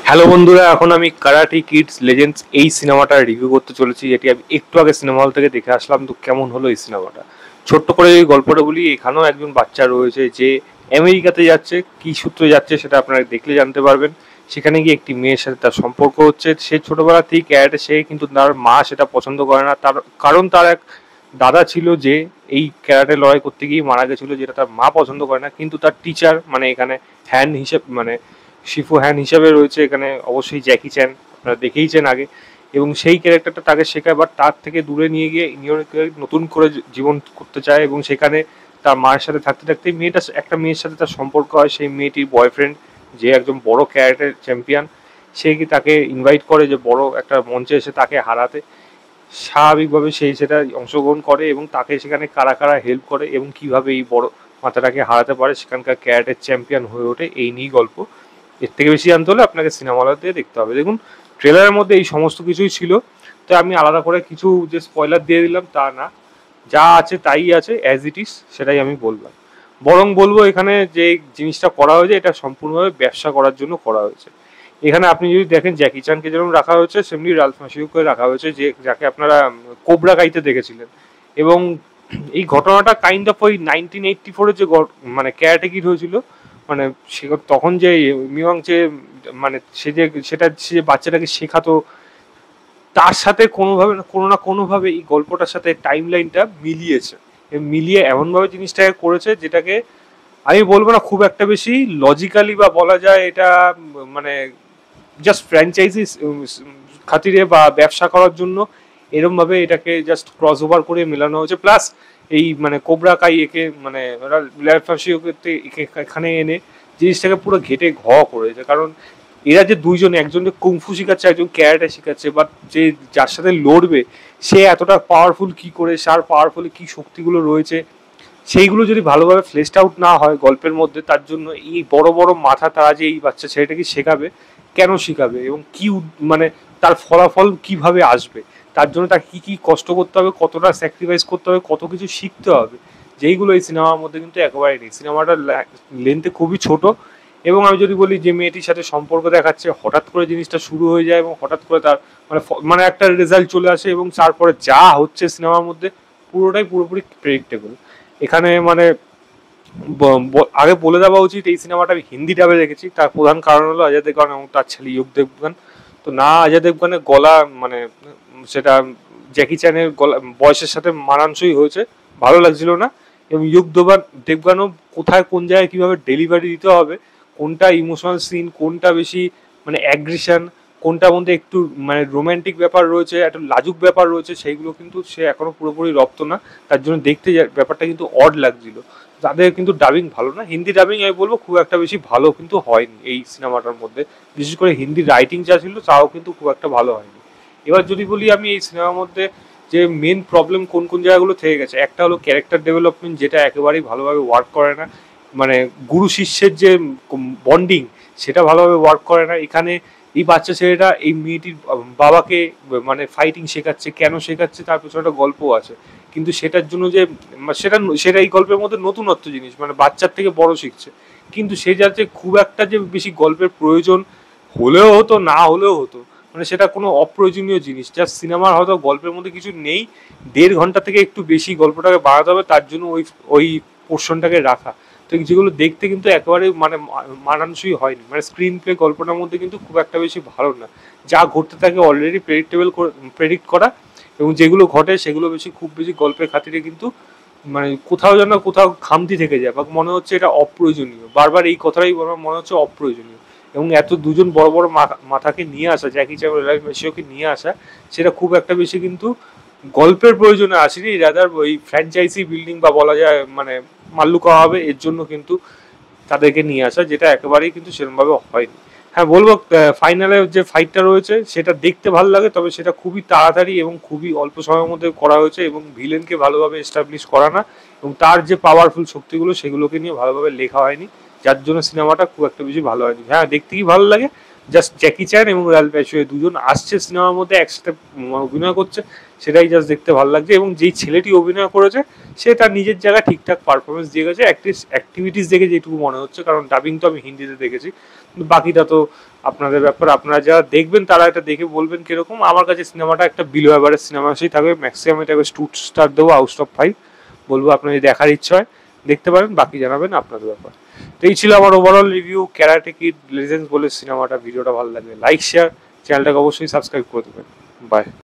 Hello বন্ধুরা, এখন আমি কারাটি কিডস লেজেন্ডস এই সিনেমাটা রিভিউ করতে চলেছি। এটি আমি একটু আগে সিনেমা হল থেকে দেখে আসলাম। তো কেমন হলো এই সিনেমাটা, ছোট্ট করে এই গল্পটা বলি। এখানেও একজন বাচ্চা রয়েছে যে আমেরিকাতে যাচ্ছে, কি সূত্রে যাচ্ছে সেটা আপনারা দেখলে জানতে পারবেন। সেখানে গিয়ে একটি মেয়ের সাথে তার সম্পর্ক হচ্ছে। সে ছোটবেলা থেকেই ক্যারাটে শেখে, কিন্তু তার মা সেটা পছন্দ করে না। তার কারণ তার এক দাদা ছিল যে এই ক্যারাটে লড়াই করতে গিয়ে মারা গেছিল, যেটা তার মা পছন্দ করে না। কিন্তু তার টিচার মানে এখানে হ্যান্ড হিসেবে মানে শিফু হ্যান হিসাবে রয়েছে এখানে অবশ্যই জ্যাকি চ্যান, আপনারা দেখেইছেন আগে। এবং সেই ক্যারেক্টারটা তাকে শেখায়, বাট তার থেকে দূরে নিয়ে গিয়ে নতুন করে জীবন করতে চায়। এবং সেখানে তার মায়ের সাথে থাকতে থাকতে একটা মেয়ের সাথে তার সম্পর্ক হয়। সেই মেয়েটির বয়ফ্রেন্ড যে একজন বড় ক্যারেটে চ্যাম্পিয়ন, সে কি তাকে ইনভাইট করে যে বড় একটা মঞ্চে এসে তাকে হারাতে। স্বাভাবিকভাবে সেই সেটা অংশগ্রহণ করে এবং তাকে সেখানে কারা কারা হেল্প করে এবং কিভাবে এই বড় মাথাটাকে হারাতে পারে, সেখানকার ক্যারেটের চ্যাম্পিয়ন হয়ে ওঠে। এই নিয়েই গল্প। এর থেকে বেশি জানতে হলে আপনাকে সিনেমা হলে দেখতে হবে। দেখুন, ট্রেলারের মধ্যে এই সমস্ত কিছুই ছিল। তো আমি আলাদা করে কিছু যে স্পয়লার দিয়ে দিলাম তা না, যা আছে তাই আছে, অ্যাজ ইট ইজ, সেটাই আমি বললাম। বরং বলবো এখানে যে জিনিসটা করা হয়েছে এটা সম্পূর্ণভাবে ব্যবসা করার জন্য করা হয়েছে। এখানে আপনি যদি দেখেন জ্যাকি চানকে যেরকম রাখা হয়েছে, সেমনি রালফ মাসিউকে রাখা হয়েছে, যে যাকে আপনারা কোবরা কাইতে দেখেছিলেন। এবং এই ঘটনাটা কাইন্ড অফ ওই 1984-এ যে মানে ক্যারাটে কিড হয়েছিল, মানে সে তখন যে মিওয়াং যে মানে সে যে সে যে বাচ্চাটাকে শেখাতো, তার সাথে কোনোভাবে কোনো না কোনোভাবে এই গল্পটার সাথে টাইম লাইনটা মিলিয়েছে। মিলিয়ে এমনভাবে জিনিসটাকে করেছে যেটাকে আমি বলবো না খুব একটা বেশি লজিক্যালি, বা বলা যায় এটা মানে জাস্ট ফ্র্যাঞ্চাইজি খাতিরে বা ব্যবসা করার জন্য এরম ভাবে এটাকে জাস্ট ক্রস ওভার করে মেলানো হয়েছে। প্লাস এই মানে কোবরা কাই একে মানে এখানে এনে জিনিসটাকে পুরো ঘেটে করেছে। কারণ এরা যে দুইজন, একজনকে কুংফু শেখাচ্ছে, একজন ক্যারাটে শেখাচ্ছে, বাট যে যার সাথে লড়বে সে এতটা পাওয়ারফুল কি করে, সার পাওয়ারফুলি কি শক্তিগুলো রয়েছে, সেইগুলো যদি ভালোভাবে ফ্লেশড আউট না হয় গল্পের মধ্যে, তার জন্য এই বড় বড় মাথা তারা যে এই বাচ্চা ছেলেটাকে শেখাবে, কেন শেখাবে এবং কি মানে তার ফলাফল কিভাবে আসবে, তার জন্য তার কি কি কষ্ট করতে হবে, কতটা স্যাক্রিফাইস করতে হবে, কত কিছু শিখতে হবে, যেইগুলো এই সিনেমার মধ্যে কিন্তু একেবারেই নেই। সিনেমাটার লেন্থে খুবই ছোট। এবং আমি যদি বলি যে মেয়েটির সাথে সম্পর্ক দেখাচ্ছে, হঠাৎ করে জিনিসটা শুরু হয়ে যায় এবং হঠাৎ করে তার মানে মানে একটা রেজাল্ট চলে আসে, এবং তারপরে যা হচ্ছে সিনেমার মধ্যে পুরোপুরি প্রেডিক্টেবল। এখানে মানে আগে বলে দেওয়া উচিত এই সিনেমাটা আমি হিন্দি ডাবে দেখেছি। তার প্রধান কারণ হলো অজয় দেবগন এবং তার ছেলে ইয়ুক দেবগন। তো না, অজয় দেবগনের গলা মানে সেটা জ্যাকি চ্যানের গলা বয়সের সাথে মানানসই হয়েছে, ভালো লাগছিল না। এবং দেবগানও কোথায় কোন জায়গায় কিভাবে ডেলিভারি দিতে হবে, কোনটা ইমোশনাল সিন, কোনটা বেশি মানে অ্যাগ্রেশন, কোনটার মধ্যে একটু মানে রোমান্টিক ব্যাপার রয়েছে, একটা লাজুক ব্যাপার রয়েছে, সেইগুলো কিন্তু সে এখনো পুরোপুরি রপ্ত না। তার জন্য দেখতে ব্যাপারটা কিন্তু অড লাগছিল। তাদের কিন্তু ডাবিং ভালো না, হিন্দি ডাবিং আমি বলবো খুব একটা বেশি ভালো কিন্তু হয়নি এই সিনেমাটার মধ্যে। বিশেষ করে হিন্দি রাইটিং যা ছিল তাও কিন্তু খুব একটা ভালো হয়নি। এবার যদি বলি আমি এই সিনেমার মধ্যে যে মেন প্রবলেম কোন কোন জায়গাগুলো থেকে গেছে, একটা হলো ক্যারেক্টার ডেভেলপমেন্ট, যেটা একেবারেই ভালোভাবে ওয়ার্ক করে না। মানে গুরু শিষ্যের যে বন্ডিং, সেটা ভালোভাবে ওয়ার্ক করে না এখানে। এই বাচ্চা ছেলেটা এই মেয়েটির বাবাকে মানে ফাইটিং শেখাচ্ছে, কেন শেখাচ্ছে তার পেছনে একটা গল্প আছে। কিন্তু সেটার জন্য যে সেটা সেটা এই গল্পের মধ্যে নতুনত্ব জিনিস, মানে বাচ্চার থেকে বড় শিখছে। কিন্তু সে যাতে খুব একটা যে বেশি গল্পের প্রয়োজন হলেও হতো, না হলেও হতো, মানে সেটা কোনো অপ্রয়োজনীয় জিনিস। জাস্ট সিনেমার হয়তো গল্পের মধ্যে কিছু নেই, 1.5 ঘন্টা থেকে একটু বেশি গল্পটাকে বাড়াতে হবে, তার জন্য ওই ওই পোর্শনটাকে রাখা। তো যেগুলো দেখতে কিন্তু একেবারে মানে মানানসই হয়নি। মানে স্ক্রিন প্লে গল্পটার মধ্যে কিন্তু খুব একটা বেশি ভালো না। যা ঘটতে থাকে অলরেডি প্রেডিক্ট করা, এবং যেগুলো ঘটে সেগুলো খুব বেশি গল্পের খাতিরে কিন্তু মানে কোথাও যেন কোথাও খামতি থেকে যায়, বা মনে হচ্ছে এটা অপ্রয়োজনীয়। বারবার এই কথাটাই বারবার মনে হচ্ছে অপ্রয়োজনীয়। এবং এত দুজন বড় বড় মাথাকে নিয়ে আসা, জ্যাকি চ্যান মেসিওকে নিয়ে আসা, সেটা খুব একটা বেশি কিন্তু গল্পের প্রয়োজনে আসেনি। রাদার ওই ফ্র্যাঞ্চাইজি বিল্ডিং বা বলা যায় মানে মাল্লুকা হবে এর জন্য কিন্তু তাদেরকে নিয়ে আসা, যেটা একেবারেই কিন্তু সেরকমভাবে হয়নি। হ্যাঁ বলবো, ফাইনালে যে ফাইটটা রয়েছে সেটা দেখতে ভালো লাগে, তবে সেটা খুবই তাড়াতাড়ি এবং খুবই অল্প সময়ের মধ্যে করা হয়েছে, এবং ভিলেনকে ভালোভাবে এস্টাবলিশ করা না, এবং তার যে পাওয়ারফুল শক্তিগুলো সেগুলোকে নিয়ে ভালোভাবে লেখা হয়নি, যার জন্য সিনেমাটা খুব একটা বেশি ভালো হয়নি। হ্যাঁ দেখতে কি ভালো লাগে, জাস্ট জ্যাকি চ্যান এবং রয়্যাল প্যাচুয়ে দুজন আসছে সিনেমার মধ্যে একসাথে অভিনয় করছে, সেটাই জাস্ট দেখতে ভালো লাগছে। এবং যেই ছেলেটি অভিনয় করেছে সে তার নিজের জায়গায় ঠিকঠাক পারফরমেন্স দিয়ে গেছে, অ্যাক্টিভিটিস দেখে যেটুকু মনে হচ্ছে, কারণ ডাবিং তো আমি হিন্দিতে দেখেছি, কিন্তু বাকিটা তো আপনাদের ব্যাপার, আপনারা যারা দেখবেন তারা এটা দেখে বলবেন কিরকম। আমার কাছে সিনেমাটা একটা বিলো অ্যাভারেজ সিনেমা হিসেবেই থাকবে, ম্যাক্সিমাম এটাকে 2 স্টার দেবো আউট অফ 5। বলবো আপনার যদি দেখার ইচ্ছা হয় দেখতে পারেন, বাকি জানাবেন আপনাদের ব্যাপার। তো এই ছিল আমার overall review Karate Kid Legends বলে সিনেমাটা। ভিডিওটা ভালো লাগলে লাইক শেয়ার, চ্যানেলটাকে অবশ্যই সাবস্ক্রাইব করে দেবেন। বাই।